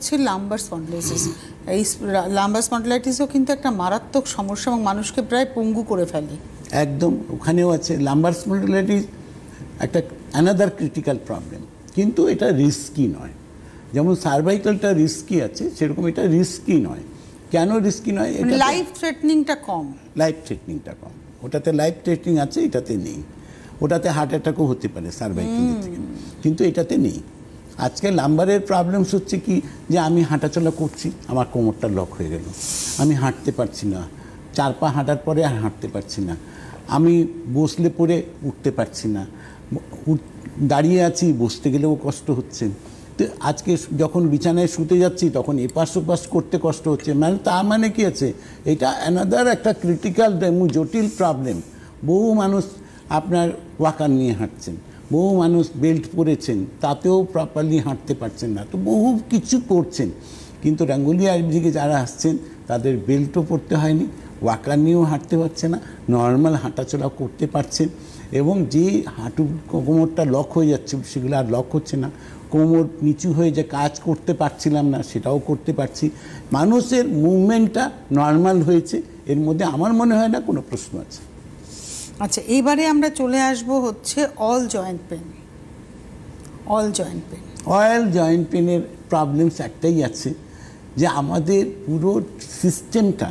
হচ্ছে lumber spondylitis. এই lumber স্পন্ডিলাইটিসও কিন্তু একটা মারাত্মক সমস্যা এবং মানুষকে প্রায় পঙ্গু করে ফেলে। একদম, ওখানেও আছে লাম্বার স্পন্ডিলাইটিস, একটা অ্যানাদার ক্রিটিক্যাল প্রবলেম, কিন্তু এটা রিস্কি নয়। যেমন সার্ভাইকালটা রিস্কি আছে, সেরকম এটা রিস্কি নয়। কেন রিস্কি নয়? এটা লাইফ থ্রেটনিংটা কম। লাইফ থ্রেটনিংটা কম, ওটাতে লাইফ থ্রেটনিং আছে, এটাতে নেই। ওটাতে হার্ট অ্যাটাকও হতে পারে সার্ভাইকাল থেকে, কিন্তু এটাতে নেই। আজকে লাম্বারের প্রবলেমস হচ্ছে কি, যে আমি হাঁটাচলা করছি, আমার কোমরটা লক হয়ে গেল, আমি হাঁটতে পারছি না, 4 পা হাঁটার পরে আর হাঁটতে পারছি না, আমি বসলে পরে উঠতে পারছি না, দাঁড়িয়ে আছি, বসতে গেলেও কষ্ট হচ্ছে। তো আজকে যখন বিছানায় শুতে যাচ্ছি তখন এপাশ ওপাশ করতে কষ্ট হচ্ছে। মানে তার মানে কি আছে, এটা অ্যানাদার একটা ক্রিটিক্যাল জটিল প্রবলেম। বহু মানুষ আপনার ওয়াকার নিয়ে হাঁটছেন, বহু মানুষ বেল্ট পরেছেন, তাতেও প্রপারলি হাঁটতে পারছেন না। তো বহু কিছু করছেন, কিন্তু গাঙ্গুলি আয়ুর্বেদিকে যারা আসছেন তাদের বেল্টও পরতে হয়নি, ওয়াকার নিয়েও হাঁটতে পারছে না, নর্মাল হাঁটাচলা করতে পারছেন। এবং যে হাঁটু কোমরটা লক হয়ে যাচ্ছে সেগুলো আর লক হচ্ছে না, কোমর নিচু হয়ে যে কাজ করতে পারছিলাম না সেটাও করতে পারছি। মানুষের মুভমেন্টটা নর্মাল হয়েছে, এর মধ্যে আমার মনে হয় না কোনো প্রশ্ন আছে। আচ্ছা, এইবারে আমরা চলে আসব হচ্ছে all joint pain. All joint pain, oil joint পেনের প্রবলেমস একটাই আছে, যে আমাদের পুরো সিস্টেমটা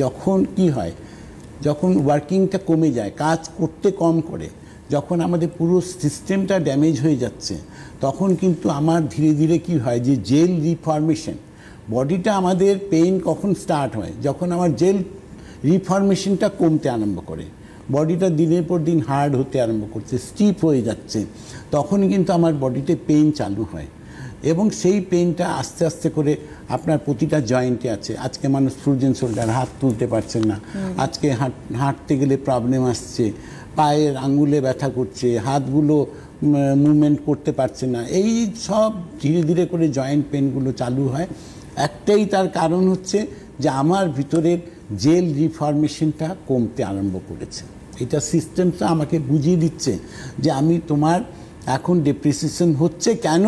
যখন কি হয়, যখন ওয়ার্কিংটা কমে যায়, কাজ করতে কম করে, যখন আমাদের পুরো সিস্টেমটা ড্যামেজ হয়ে যাচ্ছে, তখন কিন্তু আমার ধীরে ধীরে কি হয়, যে জেল রিফর্মেশন, বডিটা আমাদের পেইন কখন স্টার্ট হয়, যখন আমার জেল রিফর্মেশনটা কমতে আরম্ভ করে, বডিটা দিনের পর দিন হার্ড হতে আরম্ভ করছে, স্টিফ হয়ে যাচ্ছে, তখন কিন্তু আমার বডিতে পেইন চালু হয়। এবং সেই পেইনটা আস্তে আস্তে করে আপনার প্রতিটা জয়েন্টে আছে। আজকে মানুষ ফ্রোজেন শোল্ডার, হাত তুলতে পারছেন না, আজকে হাঁটতে গেলে প্রবলেম আসছে, পায়ের আঙ্গুলে ব্যথা করছে, হাতগুলো মুভমেন্ট করতে পারছে না, এই সব ধীরে ধীরে করে জয়েন্ট পেনগুলো চালু হয়। একটাই তার কারণ হচ্ছে যে আমার ভিতরের জেল রিফর্মেশনটা কমতে আরম্ভ করেছে। এটা সিস্টেমটা আমাকে বুঝিয়ে দিচ্ছে যে আমি তোমার এখন ডিপ্রেসিয়েশন হচ্ছে কেন,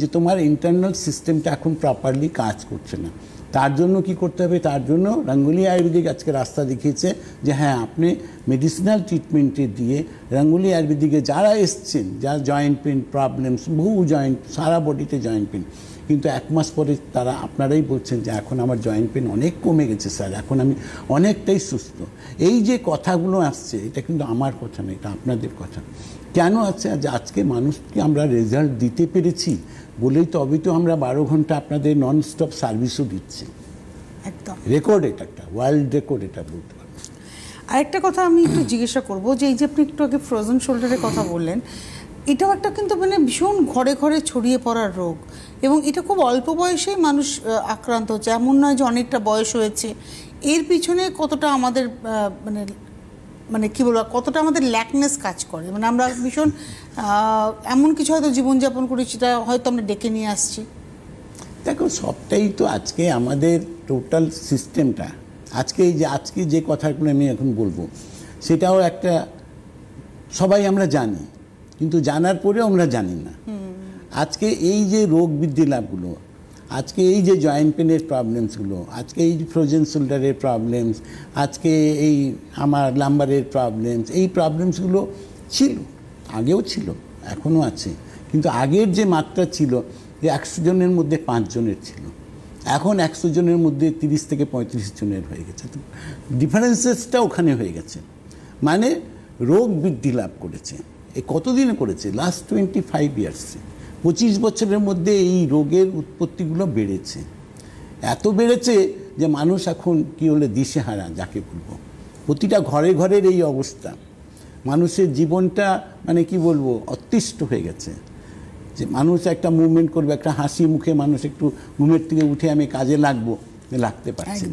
যে তোমার ইন্টারনাল সিস্টেমটা এখন প্রপারলি কাজ করছে না। তার জন্য কি করতে হবে, তার জন্য গাঙ্গুলি আয়ুর্বেদিক আজকে রাস্তা দেখিয়েছে যে হ্যাঁ, আপনি মেডিসিনাল ট্রিটমেন্টে দিয়ে গাঙ্গুলি আয়ুর্বেদিকে যারা এসছেন, যারা জয়েন্ট পেন প্রবলেমস, বহু জয়েন্ট, সারা বডিতে জয়েন্ট পেন, কিন্তু 1 মাস পরে তারা আপনারাই বলছেন যে এখন আমার জয়েন্ট পেন অনেক কমে গেছে স্যার, এখন আমি অনেকটাই সুস্থ। এই যে কথাগুলো আসছে, এটা কিন্তু আমার কথা না, এটা আপনাদের কথা। কেন আছে, যে আজকে মানুষকে আমরা রেজাল্ট দিতে পেরেছি বলেই তবেই তো আমরা 12 ঘন্টা আপনাদের নন স্টপ সার্ভিসও দিচ্ছি। একদম রেকর্ড, এটা একটা ওয়ার্ল্ড রেকর্ড, এটা বলতে পারবো। আরেকটা কথা আমি একটু জিজ্ঞাসা করবো, যে এই যে আপনি একটু আগে ফ্রোজেন শোল্ডারের কথা বললেন, এটাও একটা কিন্তু মানে ভীষণ ঘরে ঘরে ছড়িয়ে পড়ার রোগ, এবং এটা খুব অল্প বয়সেই মানুষ আক্রান্ত হচ্ছে, এমন নয় যে অনেকটা বয়স হয়েছে। এর পিছনে কতটা আমাদের মানে মানে কী বলবো, কতটা আমাদের ল্যাকনেস কাজ করে, মানে আমরা ভীষণ এমন কিছু হয়তো জীবনযাপন করি সেটা হয়তো আমরা ডেকে নিয়ে আসছি। দেখো, সবটাই তো আজকে আমাদের টোটাল সিস্টেমটা, আজকে যে কথাগুলো আমি এখন বলবো সেটাও একটা, সবাই আমরা জানি, কিন্তু জানার পরেও আমরা জানি না। আজকে এই যে রোগ বৃদ্ধি লাভগুলো, আজকে এই যে জয়েন্ট পেনের প্রবলেমসগুলো, আজকে এই ফ্রোজেন শোল্ডারের প্রবলেমস, আজকে এই আমার লাম্বারের প্রবলেমস, এই প্রবলেমসগুলো ছিল, আগেও ছিল, এখনও আছে, কিন্তু আগের যে মাত্রা ছিল, যে 100 জনের মধ্যে 5 জনের ছিল, এখন 100 জনের মধ্যে 30 থেকে 35 জনের হয়ে গেছে। তো ডিফারেন্সেসটা ওখানে হয়ে গেছে, মানে রোগ বৃদ্ধি লাভ করেছে। এ কতদিনে করেছে? লাস্ট 25 ইয়ার্সে, 25 বছরের মধ্যে এই রোগের উৎপত্তিগুলো বেড়েছে। এত বেড়েছে যে মানুষ এখন কি হলে দিশেহারা, যাকে বলবো। প্রতিটা ঘরে ঘরের এই অবস্থা, মানুষের জীবনটা মানে কি বলবো, অতিষ্ঠ হয়ে গেছে। যে মানুষ একটা মুভমেন্ট করবে, একটা হাসি মুখে মানুষ একটু ঘুমের থেকে উঠে আমি কাজে লাগবো, লাগতে পারছে না।